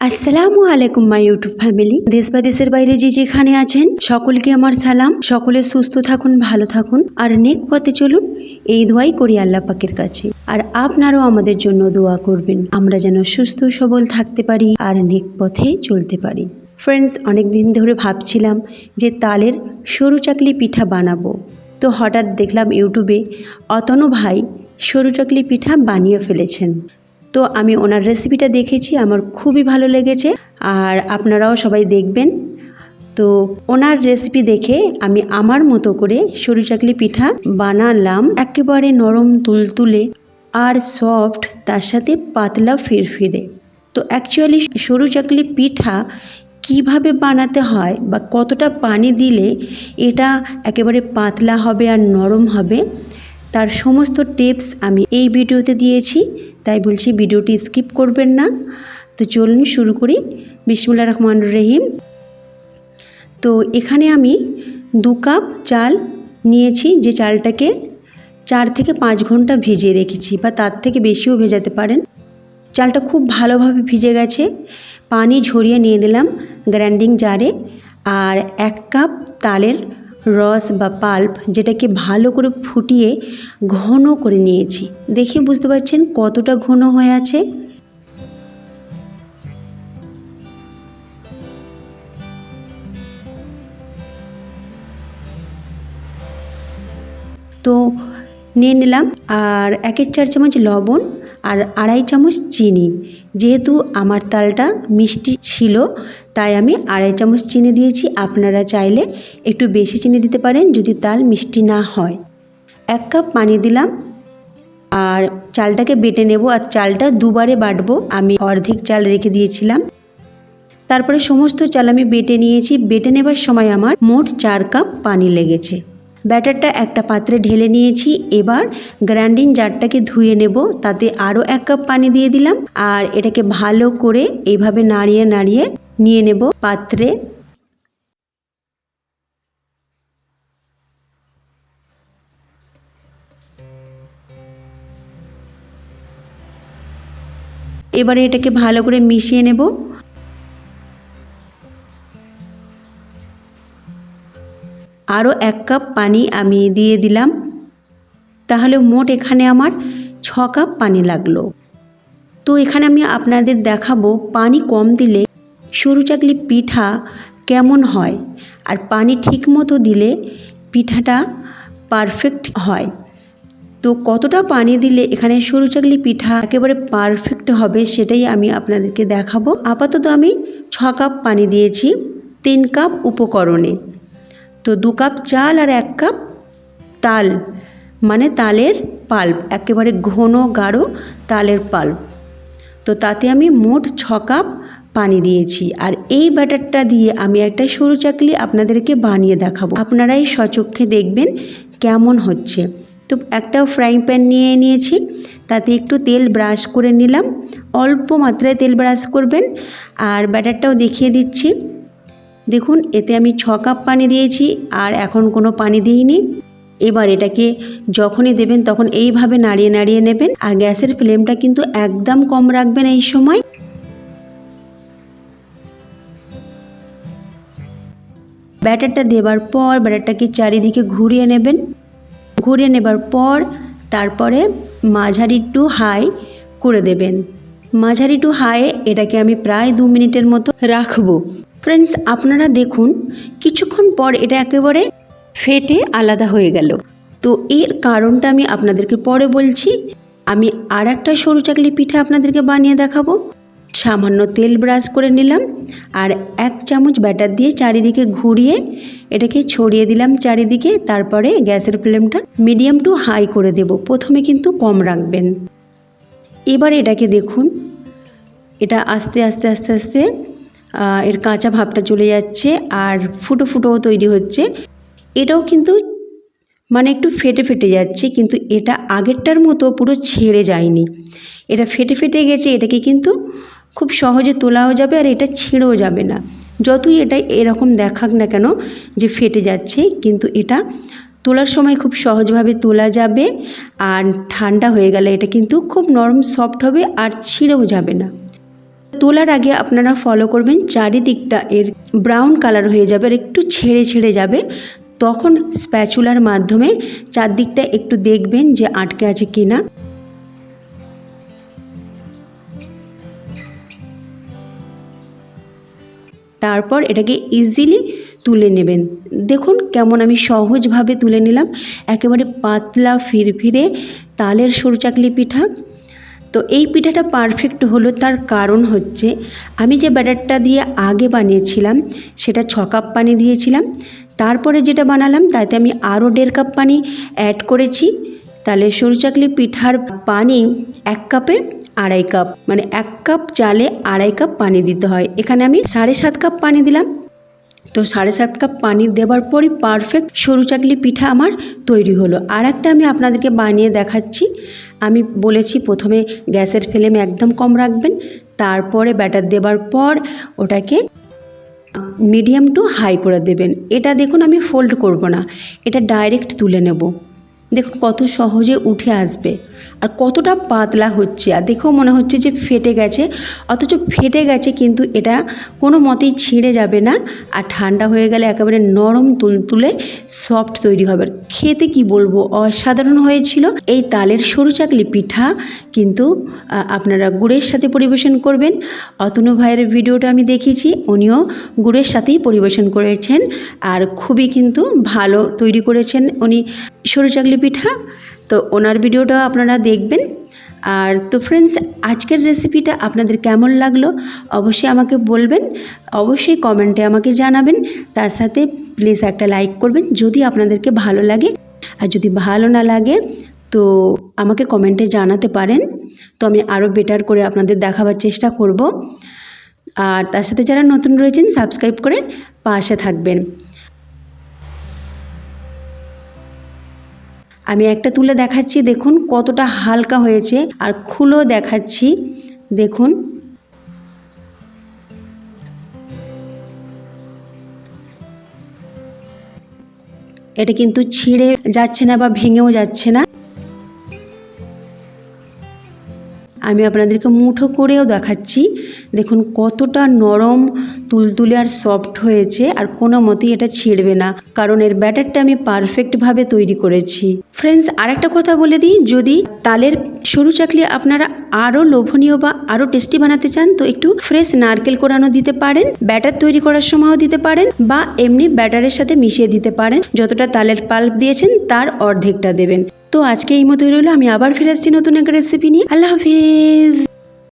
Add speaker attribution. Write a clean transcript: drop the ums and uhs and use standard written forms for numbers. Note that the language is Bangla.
Speaker 1: আসসালামু আলাইকুম মাই ইউটিউব ফ্যামিলি। দেশ বা দেশের বাইরে যে যেখানে আছেন সকলকে আমার সালাম। সকলে সুস্থ থাকুন, ভালো থাকুন আর নেক পথে চলুন, এই দোয়াই করি আল্লাহ পাকের কাছে। আর আপনারাও আমাদের জন্য দোয়া করবেন, আমরা যেন সুস্থ সবল থাকতে পারি আর নেক পথে চলতে পারি। ফ্রেন্ডস, অনেক দিন ধরে ভাবছিলাম যে তালের সরু চাকলি পিঠা বানাবো। তো হঠাৎ দেখলাম ইউটিউবে অতনু ভাই সরু চাকলি পিঠা বানিয়ে ফেলেছেন। তো আমি ওনার রেসিপিটা দেখেছি, আমার খুবই ভালো লেগেছে আর আপনারাও সবাই দেখবেন। তো ওনার রেসিপি দেখে আমি আমার মতো করে সরু চাকলি পিঠা বানালাম, একেবারে নরম তুলতুলে আর সফট, তার সাথে পাতলা ফিরফিরে। তো অ্যাকচুয়ালি সরু চাকলি পিঠা কিভাবে বানাতে হয় বা কতটা পানি দিলে এটা একেবারে পাতলা হবে আর নরম হবে, তার সমস্ত টিপস আমি এই ভিডিওতে দিয়েছি, তাই বলছি ভিডিওটি স্কিপ করবেন না। তো চলুন শুরু করি। বিসমিল্লাহির রহমানির রহিম। তো এখানে আমি 2 কাপ চাল নিয়েছি, যে চালটাকে 4 থেকে 5 ঘন্টা ভিজিয়ে রেখেছি, বা তার থেকে বেশিও ভেজাতে পারেন। চালটা খুব ভালোভাবে ভিজে গেছে, পানি ঝরিয়ে নিয়ে নিলাম গ্রাইন্ডিং জারে। আর 1 কাপ তালের রস বা পাল্প, যেটাকে ভালো করে ফুটিয়ে ঘন করে নিয়েছি। দেখে বুঝতে পারছেন কতটা ঘন হয়ে আছে। তো নিয়ে নিলাম আর 1/4 চামচ লবণ আর 2.5 চামচ চিনি। যেহেতু আমার তালটা মিষ্টি ছিল তাই আমি 2.5 চামচ চিনি দিয়েছি। আপনারা চাইলে একটু বেশি চিনি দিতে পারেন যদি তাল মিষ্টি না হয়। 1 কাপ পানি দিলাম আর চালটাকে বেটে নেব। আর চালটা 2 বারে বাটবো, আমি অর্ধেক চাল রেখে দিয়েছিলাম। তারপরে সমস্ত চাল আমি বেটে নিয়েছি। বেটে নেবার সময় আমার মোট 4 কাপ পানি লেগেছে। ব্যাটারটা একটা পাত্রে ঢেলে নিয়েছি। এবার গ্রাইন্ডিং জারটাকে ধুয়ে নেব, তাতে আরও 1 কাপ পানি দিয়ে দিলাম আর এটাকে ভালো করে এইভাবে নাড়িয়ে নাড়িয়ে নিয়ে নেব পাত্রে। এবারে এটাকে ভালো করে মিশিয়ে নেব। আরও 1 কাপ পানি আমি দিয়ে দিলাম, তাহলে মোট এখানে আমার 6 কাপ পানি লাগলো। তো এখানে আমি আপনাদের দেখাবো পানি কম দিলে সরু চাকলি পিঠা কেমন হয়, আর পানি ঠিক মতো দিলে পিঠাটা পারফেক্ট হয়। তো কতটা পানি দিলে এখানে সরু চাকলি পিঠা একেবারে পারফেক্ট হবে সেটাই আমি আপনাদেরকে দেখাবো। আপাতত আমি 6 কাপ পানি দিয়েছি 3 কাপ উপকরণে। তো 2 কাপ চাল আর 1 কাপ তাল, মানে তালের পাল্প, একেবারে ঘন গাঢ় তালের পাল্প। তো তাতে আমি মোট 6 কাপ পানি দিয়েছি। আর এই ব্যাটারটা দিয়ে আমি একটা সরু চাকলি আপনাদেরকে বানিয়ে দেখাবো, আপনারাই স্বচক্ষে দেখবেন কেমন হচ্ছে। তো একটা ফ্রাইং প্যান নিয়ে নিয়েছি, তাতে একটু তেল ব্রাশ করে নিলাম। অল্প মাত্রায় তেল ব্রাশ করবেন। আর ব্যাটারটাও দেখিয়ে দিচ্ছি, দেখুন এতে আমি 6 কাপ পানি দিয়েছি আর এখন কোনো পানি দিইনি। এবার এটাকে যখনই দেবেন তখন এইভাবে নাড়িয়ে নাড়িয়ে নেবেন। আর গ্যাসের ফ্লেমটা কিন্তু একদম কম রাখবেন এই সময়। ব্যাটারটা দেবার পর ব্যাটারটাকে চারিদিকে ঘুরিয়ে নেবেন। ঘুরিয়ে নেবার পর তারপরে মাঝারি টু হাই করে দেবেন। মাঝারি টু হাই এটাকে আমি প্রায় 2 মিনিটের মতো রাখবো। ফ্রেন্ডস, আপনারা দেখুন কিছুক্ষণ পর এটা একেবারে ফেটে আলাদা হয়ে গেল। তো এর কারণটা আমি আপনাদেরকে পরে বলছি। আমি আর একটা সরু চাকলি পিঠা আপনাদেরকে বানিয়ে দেখাবো। সামান্য তেল ব্রাশ করে নিলাম আর 1 চামচ ব্যাটার দিয়ে চারিদিকে ঘুরিয়ে এটাকে ছড়িয়ে দিলাম চারিদিকে। তারপরে গ্যাসের ফ্লেমটা মিডিয়াম টু হাই করে দেব, প্রথমে কিন্তু কম রাখবেন। এবার এটাকে দেখুন, এটা আস্তে আস্তে আস্তে আস্তে এর কাঁচা ভাবটা চলে যাচ্ছে আর ফুটো ফুটোও তৈরি হচ্ছে। এটাও কিন্তু মানে একটু ফেটে ফেটে যাচ্ছে, কিন্তু এটা আগেরটার মতো পুরো ছেড়ে যায়নি। এটা ফেটে ফেটে গেছে, এটাকে কিন্তু খুব সহজে তোলাও যাবে আর এটা ছিঁড়েও যাবে না। যতই এটা এরকম দেখাক না কেন যে ফেটে যাচ্ছে, কিন্তু এটা তোলার সময় খুব সহজভাবে তোলা যাবে। আর ঠান্ডা হয়ে গেলে এটা কিন্তু খুব নরম সফট হবে আর ছিঁড়েও যাবে না। তোলার আগে আপনারা ফলো করবেন, চারিদিকটা এর ব্রাউন কালার হয়ে যাবে আর একটু ছেড়ে ছেড়ে যাবে, তখন স্প্যাচুলার মাধ্যমে চারদিকটা একটু দেখবেন যে আটকে আছে কিনা। তারপর এটাকে ইজিলি তুলে নেবেন। দেখুন কেমন আমি সহজভাবে তুলে নিলাম, একেবারে পাতলা ফিরফিরে তালের সরু চাকলি পিঠা। তো এই পিঠাটা পারফেক্ট হলো, তার কারণ হচ্ছে আমি যে ব্যাটারটা দিয়ে আগে বানিয়েছিলাম সেটা 6 কাপ পানি দিয়েছিলাম, তারপরে যেটা বানালাম তাতে আমি আরও 1.5 কাপ পানি অ্যাড করেছি। তাহলে সরু চাকলি পিঠার পানি 1 কাপে 2.5 কাপ, মানে 1 কাপ চালে 2.5 কাপ পানি দিতে হয়। এখানে আমি 7.5 কাপ পানি দিলাম। তো 7.5 কাপ পানি দেওয়ার পরই পারফেক্ট সরু চাকলি পিঠা আমার তৈরি হলো। আর একটা আমি আপনাদেরকে বানিয়ে দেখাচ্ছি। আমি বলেছি প্রথমে গ্যাসের ফ্লেম একদম কম রাখবেন, তারপরে ব্যাটার দেওয়ার পর ওটাকে মিডিয়াম টু হাই করে দেবেন। এটা দেখুন আমি ফোল্ড করব না, এটা ডাইরেক্ট তুলে নেব। দেখুন কত সহজে উঠে আসবে আর কতটা পাতলা হচ্ছে, আর দেখেও মনে হচ্ছে যে ফেটে গেছে, অথচ ফেটে গেছে কিন্তু এটা কোনো মতেই ছিঁড়ে যাবে না। আর ঠান্ডা হয়ে গেলে একেবারে নরম তুলতুলে সফট তৈরি হবে। খেতে কি বলবো, অসাধারণ হয়েছিল। এই তালের সরু চাকলি পিঠা কিন্তু আপনারা গুড়ের সাথে পরিবেশন করবেন। অতনু ভাইয়ের ভিডিওটা আমি দেখেছি, উনিও গুড়ের সাথেই পরিবেশন করেছেন আর খুবই কিন্তু ভালো তৈরি করেছেন উনি সরু চাকলি পিঠা। তো ওনার ভিডিওটা আপনারা দেখবেন। আর তো ফ্রেন্ডস, আজকের রেসিপিটা আপনাদের কেমন লাগলো অবশ্যই আমাকে বলবেন, অবশ্যই কমেন্টে আমাকে জানাবেন। তার সাথে প্লিজ একটা লাইক করবেন যদি আপনাদেরকে ভালো লাগে, আর যদি ভালো না লাগে তো আমাকে কমেন্টে জানাতে পারেন, তো আমি আরও বেটার করে আপনাদের দেখাবার চেষ্টা করব। আর তার সাথে যারা নতুন রয়েছেন সাবস্ক্রাইব করে পাশে থাকবেন। আমি একটা তুলে দেখাচ্ছি, দেখুন কতটা হালকা হয়েছে, আর খুলো দেখাচ্ছি দেখুন। এটা কিন্তু ছিঁড়ে যাচ্ছে না বা ভেঙেও যাচ্ছে না। আমি আপনাদেরকে মুঠো করেও দেখাচ্ছি, দেখুন কতটা নরম তুলতুলে আর সফট হয়েছে, আর কোনো মতেই এটা ছিঁড়বে না, কারণ এর ব্যাটারটা আমি পারফেক্টভাবে তৈরি করেছি। ফ্রেন্ডস, আরেকটা কথা বলে দিই, যদি তালের সরু চাকলি আপনারা আরও লোভনীয় বা আরও টেস্টি বানাতে চান তো একটু ফ্রেশ নারকেল কোরানো দিতে পারেন, ব্যাটার তৈরি করার সময়ও দিতে পারেন, বা এমনি ব্যাটারের সাথে মিশিয়ে দিতে পারেন। যতটা তালের পাল্প দিয়েছেন তার অর্ধেকটা দেবেন। তো আজকে এই মতোই রইলো, আমি আবার ফিরে আসছি নতুন একটা রেসিপি নিয়ে। আল্লাহ হাফিজ।